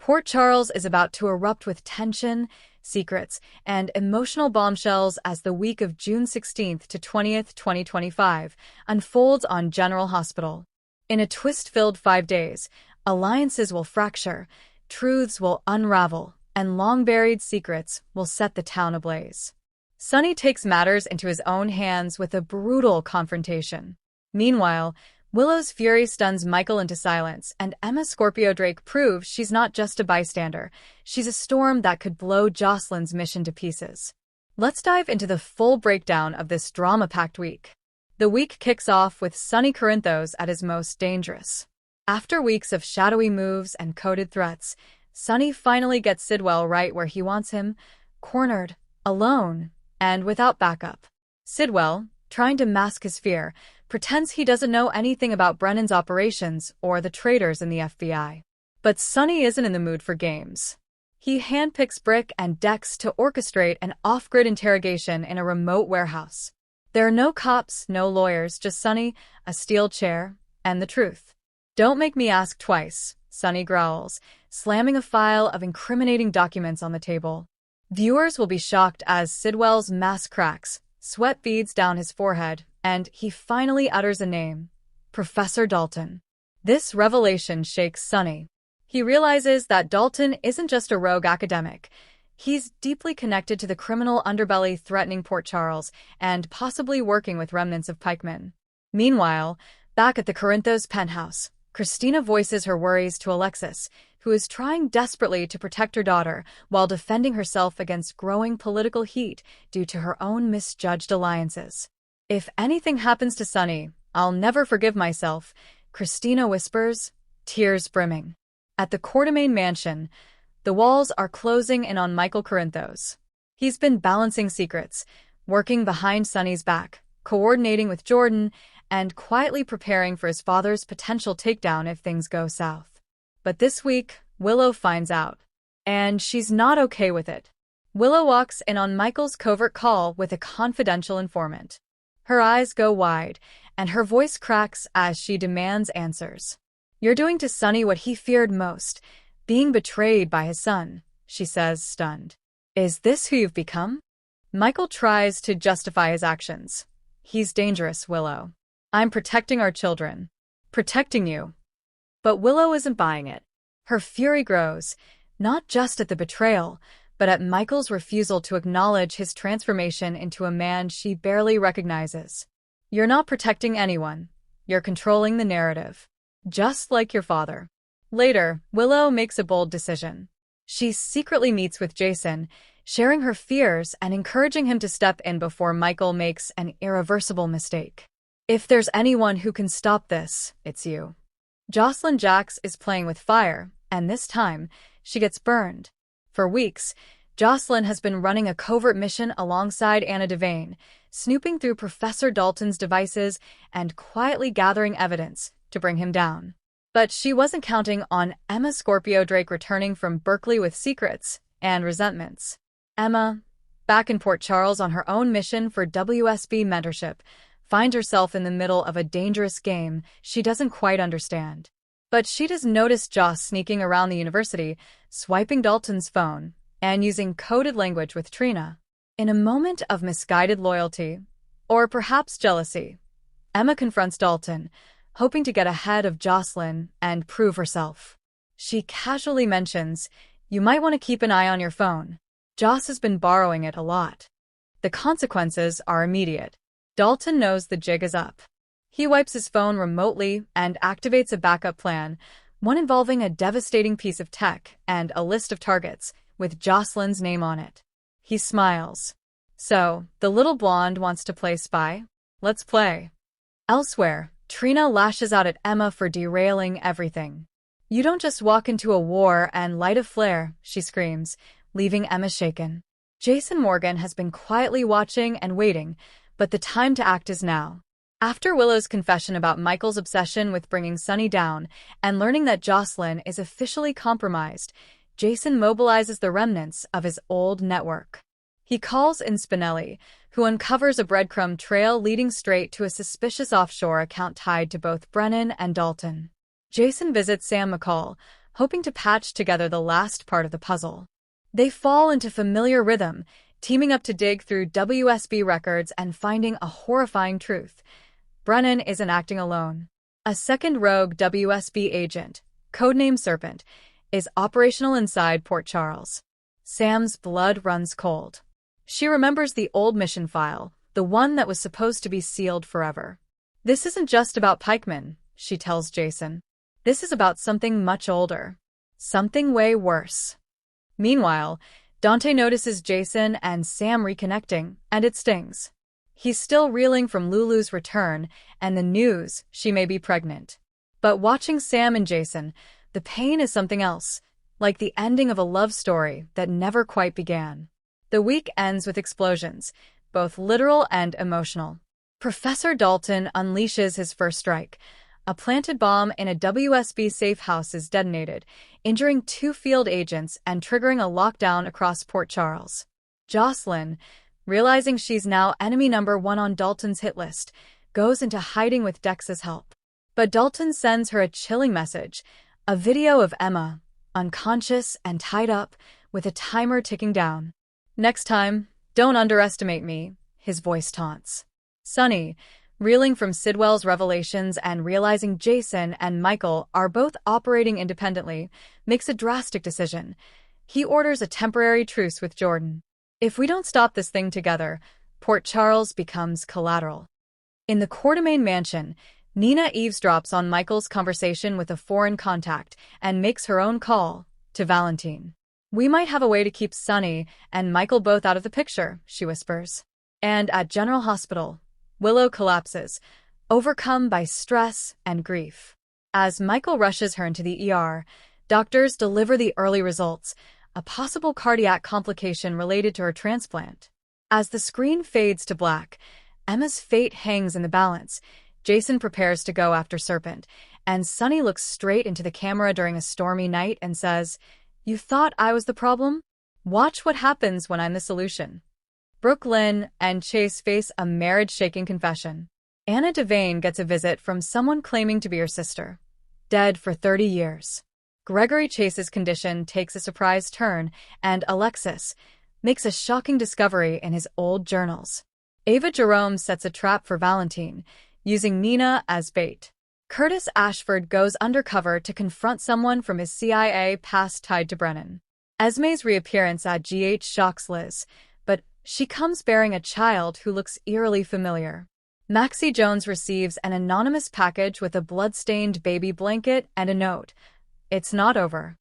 Port Charles is about to erupt with tension, secrets, and emotional bombshells as the week of June 16th to 20th, 2025 unfolds on General Hospital. In a twist-filled 5 days, alliances will fracture, truths will unravel, and long-buried secrets will set the town ablaze. Sonny takes matters into his own hands with a brutal confrontation. Meanwhile, Willow's fury stuns Michael into silence, and Emma Scorpio Drake proves she's not just a bystander. She's a storm that could blow Jocelyn's mission to pieces. Let's dive into the full breakdown of this drama-packed week. The week kicks off with Sonny Corinthos at his most dangerous. After weeks of shadowy moves and coded threats, Sonny finally gets Sidwell right where he wants him, cornered, alone, and without backup. Sidwell, trying to mask his fear, pretends he doesn't know anything about Brennan's operations or the traitors in the FBI. But Sonny isn't in the mood for games. He handpicks Brick and Dex to orchestrate an off-grid interrogation in a remote warehouse. There are no cops, no lawyers, just Sonny, a steel chair, and the truth. "Don't make me ask twice," Sonny growls, slamming a file of incriminating documents on the table. Viewers will be shocked as Sidwell's mask cracks, sweat beads down his forehead, and he finally utters a name: Professor Dalton. This revelation shakes Sonny. He realizes that Dalton isn't just a rogue academic. He's deeply connected to the criminal underbelly threatening Port Charles and possibly working with remnants of pikemen. Meanwhile, back at the Corinthos penthouse, Christina voices her worries to Alexis, who is trying desperately to protect her daughter while defending herself against growing political heat due to her own misjudged alliances. "If anything happens to Sonny, I'll never forgive myself," Christina whispers, tears brimming. At the Quartermain mansion, the walls are closing in on Michael Corinthos. He's been balancing secrets, working behind Sonny's back, coordinating with Jordan, and quietly preparing for his father's potential takedown if things go south. But this week, Willow finds out. And she's not okay with it. Willow walks in on Michael's covert call with a confidential informant. Her eyes go wide, and her voice cracks as she demands answers. "You're doing to Sonny what he feared most, being betrayed by his son," she says, stunned. "Is this who you've become?" Michael tries to justify his actions. "He's dangerous, Willow. I'm protecting our children. Protecting you." But Willow isn't buying it. Her fury grows, not just at the betrayal, but at Michael's refusal to acknowledge his transformation into a man she barely recognizes. "You're not protecting anyone. You're controlling the narrative. Just like your father." Later, Willow makes a bold decision. She secretly meets with Jason, sharing her fears and encouraging him to step in before Michael makes an irreversible mistake. "If there's anyone who can stop this, it's you." Jocelyn Jax is playing with fire, and this time, she gets burned. For weeks, Jocelyn has been running a covert mission alongside Anna Devane, snooping through Professor Dalton's devices and quietly gathering evidence to bring him down. But she wasn't counting on Emma Scorpio Drake returning from Berkeley with secrets and resentments. Emma, back in Port Charles on her own mission for WSB mentorship, finds herself in the middle of a dangerous game she doesn't quite understand. But she does notice Joss sneaking around the university, swiping Dalton's phone, and using coded language with Trina. In a moment of misguided loyalty, or perhaps jealousy, Emma confronts Dalton, hoping to get ahead of Jocelyn and prove herself. She casually mentions, "You might want to keep an eye on your phone. Joss has been borrowing it a lot." The consequences are immediate. Dalton knows the jig is up. He wipes his phone remotely and activates a backup plan, one involving a devastating piece of tech and a list of targets with Jocelyn's name on it. He smiles. "So, the little blonde wants to play spy? Let's play." Elsewhere, Trina lashes out at Emma for derailing everything. "You don't just walk into a war and light a flare," she screams, leaving Emma shaken. Jason Morgan has been quietly watching and waiting, but the time to act is now. After Willow's confession about Michael's obsession with bringing Sonny down and learning that Jocelyn is officially compromised, Jason mobilizes the remnants of his old network. He calls in Spinelli, who uncovers a breadcrumb trail leading straight to a suspicious offshore account tied to both Brennan and Dalton. Jason visits Sam McCall, hoping to patch together the last part of the puzzle. They fall into familiar rhythm, teaming up to dig through WSB records and finding a horrifying truth. Brennan isn't acting alone. A second rogue WSB agent, codenamed Serpent, is operational inside Port Charles. Sam's blood runs cold. She remembers the old mission file, the one that was supposed to be sealed forever. This isn't just about pikemen, she tells Jason. This is about something much older. Something way worse. Meanwhile, Dante notices Jason and Sam reconnecting, and it stings. He's still reeling from Lulu's return and the news she may be pregnant. But watching Sam and Jason, the pain is something else, like the ending of a love story that never quite began. The week ends with explosions, both literal and emotional. Professor Dalton unleashes his first strike. A planted bomb in a WSB safe house is detonated, injuring 2 field agents and triggering a lockdown across Port Charles. Jocelyn, realizing she's now enemy number 1 on Dalton's hit list, goes into hiding with Dex's help. But Dalton sends her a chilling message, a video of Emma, unconscious and tied up, with a timer ticking down. "Next time, don't underestimate me," his voice taunts. Sonny, reeling from Sidwell's revelations and realizing Jason and Michael are both operating independently, makes a drastic decision. He orders a temporary truce with Jordan. "If we don't stop this thing together, Port Charles becomes collateral." In the Quartermain mansion, Nina eavesdrops on Michael's conversation with a foreign contact and makes her own call to Valentine. "We might have a way to keep Sonny and Michael both out of the picture," she whispers. And at General Hospital, Willow collapses, overcome by stress and grief. As Michael rushes her into the ER, doctors deliver the early results, a possible cardiac complication related to her transplant. As the screen fades to black, Emma's fate hangs in the balance. Jason prepares to go after Serpent, and Sonny looks straight into the camera during a stormy night and says, "You thought I was the problem? Watch what happens when I'm the solution." Brooklyn and Chase face a marriage-shaking confession. Anna Devane gets a visit from someone claiming to be her sister, dead for 30 years. Gregory Chase's condition takes a surprise turn, and Alexis makes a shocking discovery in his old journals. Ava Jerome sets a trap for Valentine, using Nina as bait. Curtis Ashford goes undercover to confront someone from his CIA past tied to Brennan. Esme's reappearance at GH shocks Liz, but she comes bearing a child who looks eerily familiar. Maxie Jones receives an anonymous package with a blood-stained baby blanket and a note. "It's not over."